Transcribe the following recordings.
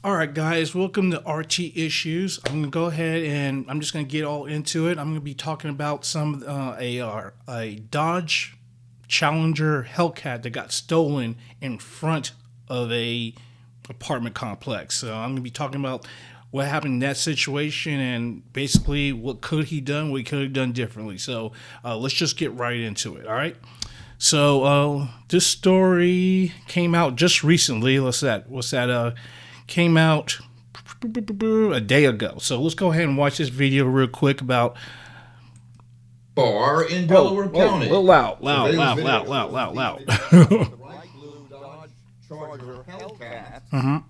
All right, guys, welcome to RT Issues. I'm going to go ahead and I'm just going to get all into it. I'm going to be talking about a Dodge Challenger Hellcat that got stolen in front of a apartment complex. So I'm going to be talking about what happened in that situation and basically what could he done, what he could have done differently. So let's just get right into it. All right. So this story came out just recently. Came out a day ago. So let's go ahead and watch this video real quick about bar in Delaware County. Loud. Blue Dodge Charger Hellcat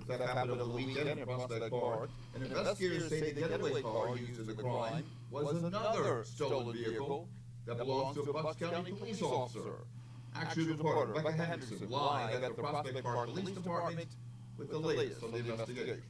that happened over the weekend across that car. And investigators say the getaway car used in the crime was another stolen vehicle that belongs to a Bucks County police officer. Action reporter Rebecca Henderson live at the Prospect Park Police Department with the latest on the investigation.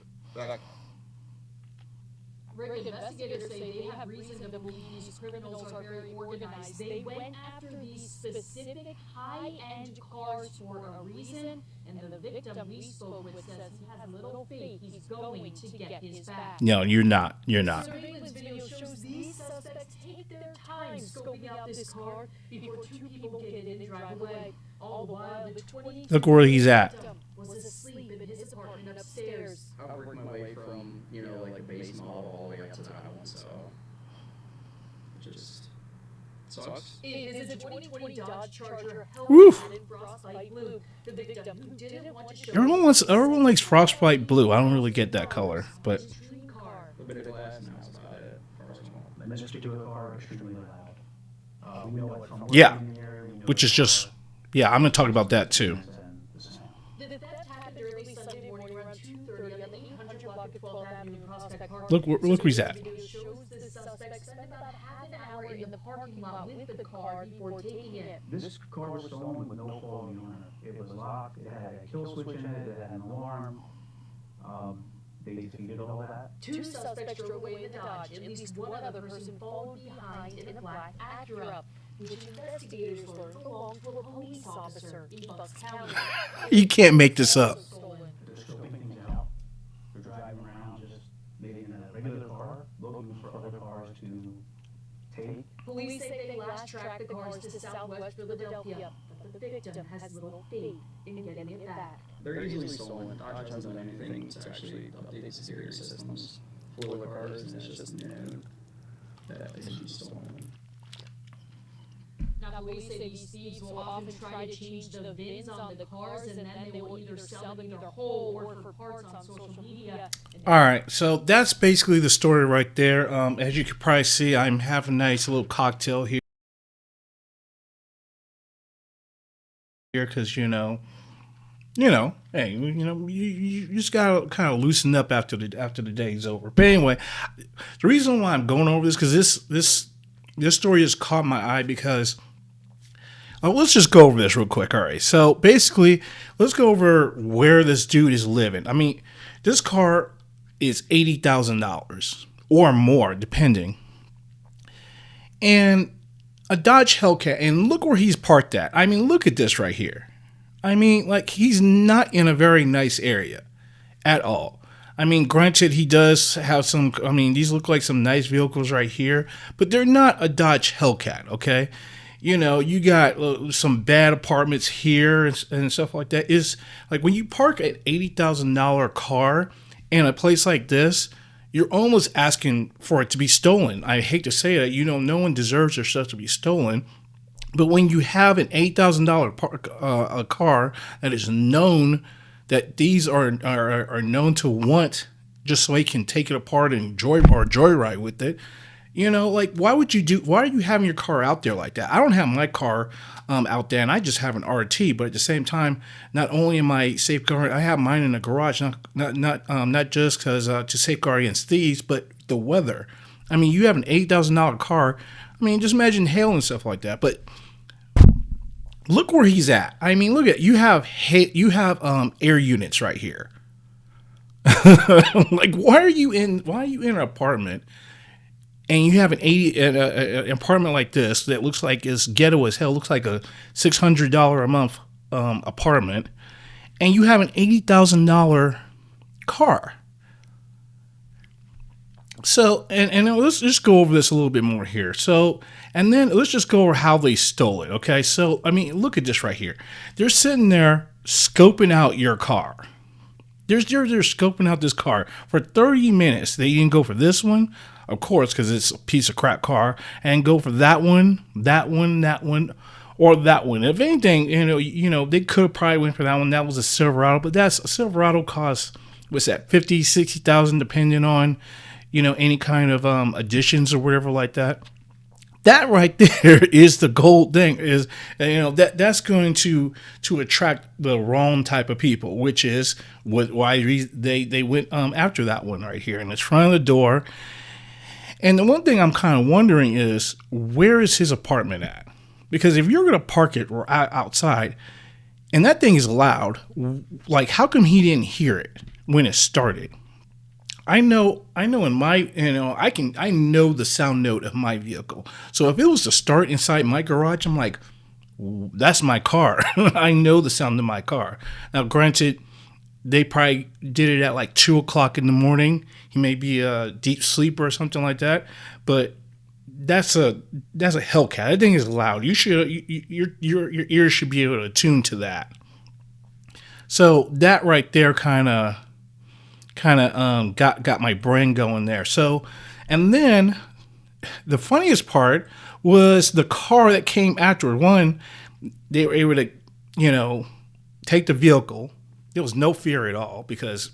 Rick, investigators say they have reason to believe these criminals are very organized. They went after these specific high-end cars for a reason, and the victim we spoke with says he has little faith he's going to get his back. No, you're not. Surveillance video shows these suspects take their time scoping out this car before two people get in and drive away. All the while, the 22 Look where he's at. was asleep in his apartment upstairs. I've worked my way from, like a base model all the way up to that one, so it just sucks. It is a 2020 Dodge Charger Woof. Hellcat in frostbite blue. The victim who didn't want to show Everyone likes frostbite blue. I don't really get that color, but street car. A bit of glass, and that's about it. Personal. The mystery to a car extremely loud. We know it from yeah, working here, we know which it is just I'm gonna talk about that too. from the sound. The theft happened early Sunday morning around 2:30 on the 800 block of 12th Avenue in Prospect Park. Look where he's at. Video shows the suspect spent about half an hour in the parking lot with the car before taking it. This car was stolen with no fault of the owner. It was locked, it had a kill switch in it, it had an alarm. They defeated all that. Two suspects drove away in the Dodge. At least one other person followed behind in a black Acura, which investigators learned belonged to a police officer in Bucks County. You can't make this up. Stolen. They're scoping things out. They're driving around just maybe in a regular car, looking for other cars to take. Police say they last tracked the cars to southwest Philadelphia, but the victim has little faith in getting it back. They're easily stolen. Dodge hasn't done anything to actually update the security systems for the cars, and it's just known that they should be stolen. Now, police say these thieves will often try to change the VINs on the cars, and then they will either sell them either whole or for parts on social media. All right, so that's basically the story right there. As you can probably see, I'm having a nice little cocktail here because hey, you just gotta kind of loosen up after the day's over. But anyway, the reason why I'm going over this because this story has caught my eye because. Let's just go over this real quick. All right. So basically, let's go over where this dude is living. I mean, this car is $80,000 or more, depending. And a Dodge Hellcat. And look where he's parked at. I mean, look at this right here. I mean, like, he's not in a very nice area at all. I mean, granted, he does have some. I mean, these look like some nice vehicles right here, but they're not a Dodge Hellcat, okay? You got some bad apartments here and stuff like that. Is like when you park an $80,000 car in a place like this, you're almost asking for it to be stolen. I hate to say that, no one deserves their stuff to be stolen. But when you have an $8,000 a car that is known that these are known to want just so they can take it apart and joyride with it. Why are you having your car out there like that? I don't have my car out there, and I just have an RT. But at the same time, not only am I safeguarding, I have mine in the garage, not just because to safeguard against thieves, but the weather. I mean, you have an $8,000 car. I mean, just imagine hail and stuff like that. But look where he's at. I mean, look at you have air units right here. Like, why are you in an apartment? And you have an apartment like this that looks like it's ghetto as hell, looks like a $600 a month apartment, and you have an $80,000 car. So, and let's just go over this a little bit more here. So, and then let's just go over how they stole it. Okay. So, I mean, look at this right here. They're sitting there scoping out your car. They're scoping out this car for 30 minutes. They didn't go for this one, of course, because it's a piece of crap car, and go for that one, or that one. If anything, they could have probably went for that one. That was a Silverado, but a Silverado costs, what's that, 50, 60,000, depending on, any kind of additions or whatever like that. That right there is the gold thing. Is that's going to attract the wrong type of people, which is why they went after that one right here in the front of the door. And the one thing I'm kind of wondering is, where is his apartment at? Because if you're going to park it outside, and that thing is loud, like how come he didn't hear it when it started? I know in my, I know the sound note of my vehicle. So if it was to start inside my garage, I'm like, that's my car. I know the sound of my car. Now, granted, they probably did it at like 2:00 in the morning. He may be a deep sleeper or something like that, but that's a Hellcat. That thing is loud. Your ears should be able to tune to that. So that right there kind of got my brain going there. So, and then the funniest part was the car that came after. One, they were able to, take the vehicle. There was no fear at all because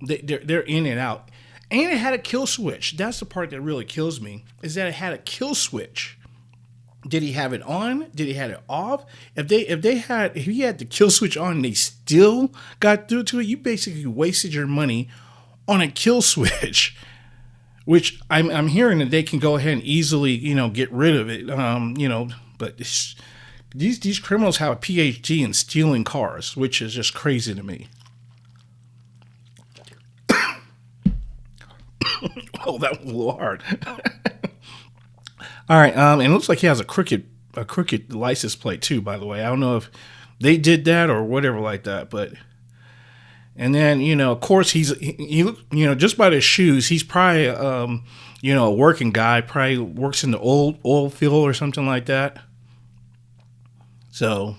they're in and out. And it had a kill switch. That's the part that really kills me, is that it had a kill switch. Did he have it on? Did he have it off? If he had the kill switch on and they still got through to it, you basically wasted your money on a kill switch, which I'm hearing that they can go ahead and easily, get rid of it. But these criminals have a PhD in stealing cars, which is just crazy to me. Oh, that was a little hard. All right, and it looks like he has a crooked license plate too, by the way. I don't know if they did that or whatever like that, but. And then, of course, he just by his shoes, he's probably, a working guy, probably works in the oil field or something like that. So,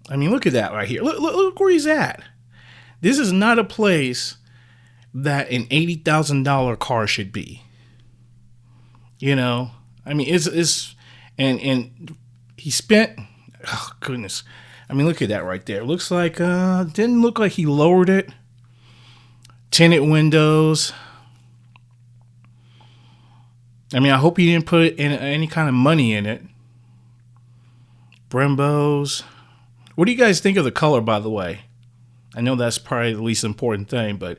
I mean, look at that right here. Look where he's at. This is not a place that an $80,000 car should be. I mean, it's and he spent, oh goodness. I mean, look at that right there. Looks like, didn't look like he lowered it. Tinted windows. I mean, I hope he didn't put any kind of money in it. Brembos. What do you guys think of the color, by the way? I know that's probably the least important thing, but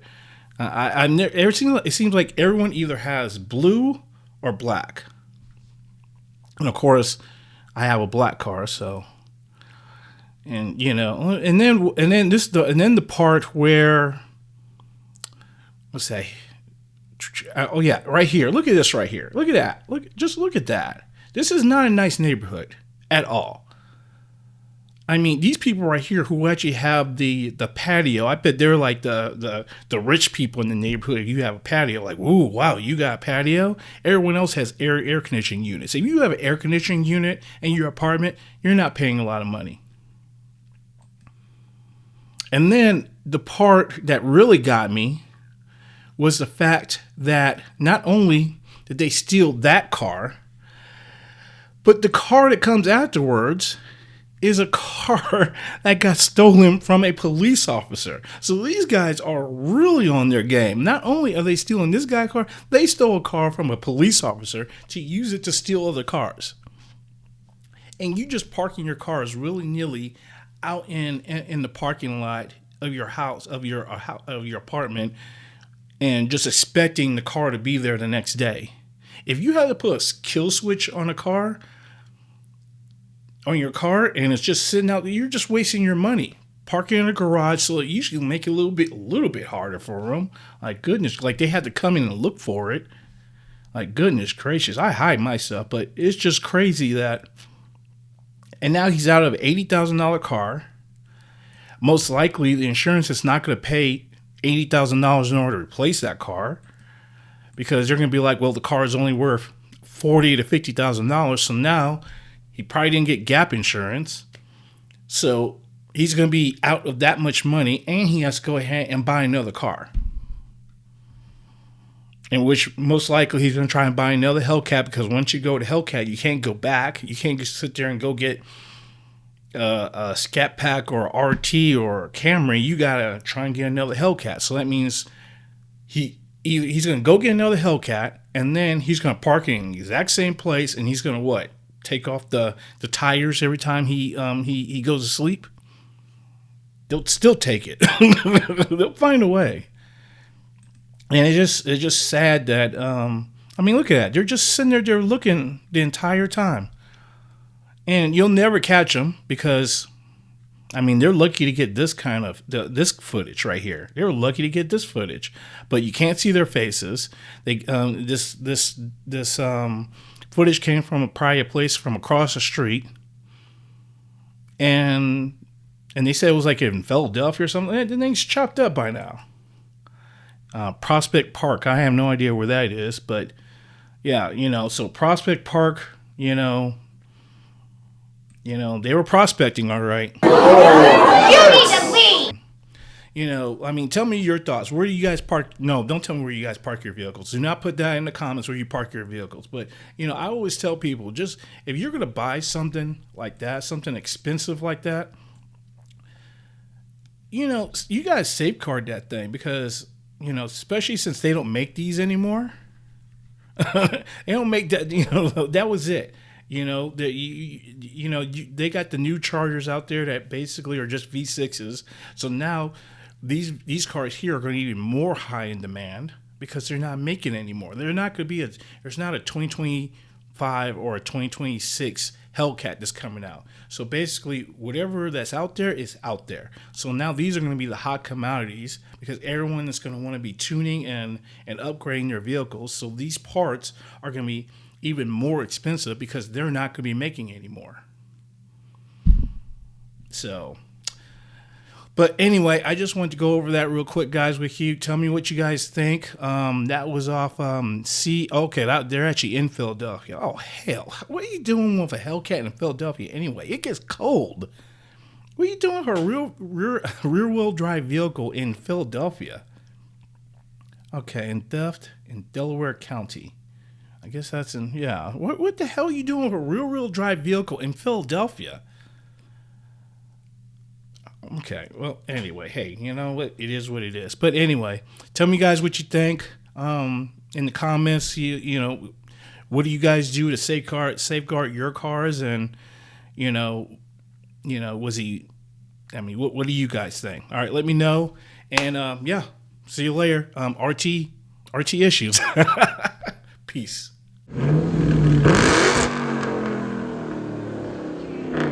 it seems like everyone either has blue or black. And of course, I have a black car, so. And and then the part where, let's say, oh yeah, right here. Look at this right here. Look at that. Look at that. This is not a nice neighborhood at all. I mean, these people right here who actually have the patio, I bet they're like the rich people in the neighborhood. If you have a patio, like, ooh, wow, you got a patio? Everyone else has air conditioning units. If you have an air conditioning unit in your apartment, you're not paying a lot of money. And then the part that really got me was the fact that not only did they steal that car, but the car that comes afterwards is a car that got stolen from a police officer. So these guys are really on their game. Not only are they stealing this guy's car, they stole a car from a police officer to use it to steal other cars. And you just parking your cars willy-nilly out in the parking lot of your house, of your apartment, and just expecting the car to be there the next day. If you had to put a kill switch on your car and it's just sitting out there, you're just wasting your money. Parking in a garage, so it usually make it a little bit harder for them. Like goodness, like they had to come in and look for it. Like goodness gracious, I hide my stuff, but it's just crazy that. And now he's out of an $80,000 car. Most likely, the insurance is not going to pay $80,000 in order to replace that car, because they're going to be like, well, the car is only worth $40,000 to $50,000. So now he probably didn't get gap insurance. So he's going to be out of that much money, and he has to go ahead and buy another car. In which most likely he's going to try and buy another Hellcat, because once you go to Hellcat, you can't go back. You can't just sit there and go get a Scat Pack or RT or Camry. You got to try and get another Hellcat. So that means he's going to go get another Hellcat, and then he's going to park it in the exact same place, and he's going to what? Take off the tires every time he goes to sleep? They'll still take it. They'll find a way. And it's just sad that, I mean, look at that. They're just sitting there, they're looking the entire time. And you'll never catch them because, I mean, they're lucky to get this kind of, this footage right here. They're lucky to get this footage. But you can't see their faces. This footage came from probably a place from across the street. And they said it was like in Philadelphia or something. The thing's chopped up by now. Prospect Park. I have no idea where that is, but yeah, so Prospect Park, they were prospecting, all right. You need to leave. I mean, tell me your thoughts. Where do you guys park? No, don't tell me where you guys park your vehicles. Do not put that in the comments where you park your vehicles. But, I always tell people, just if you're going to buy something like that, something expensive like that, you guys safeguard that thing because, especially since they don't make these anymore. They don't make that, that was it. They got the new Chargers out there that basically are just V6s. So now these cars here are going to be even more high in demand because they're not making it anymore. They're not going to be there's not a 2025 or a 2026 Hellcat that's coming out. So basically, whatever that's out there is out there. So now these are going to be the hot commodities because everyone is going to want to be tuning and upgrading their vehicles. So these parts are going to be even more expensive because they're not going to be making anymore. So, but anyway, I just wanted to go over that real quick, guys, with you. Tell me what you guys think. That was off okay, they're actually in Philadelphia. Oh, hell. What are you doing with a Hellcat in Philadelphia anyway? It gets cold. What are you doing with a rear-wheel drive vehicle in Philadelphia? Okay, in Delaware County. I guess that's yeah. What the hell are you doing with a rear-wheel drive vehicle in Philadelphia? Okay, well, anyway, hey, you know what? It is what it is. But anyway, tell me, guys, what you think in the comments. What do you guys do to safeguard your cars? And, was he, what do you guys think? All right, let me know. And, yeah, see you later. RT issues. Peace.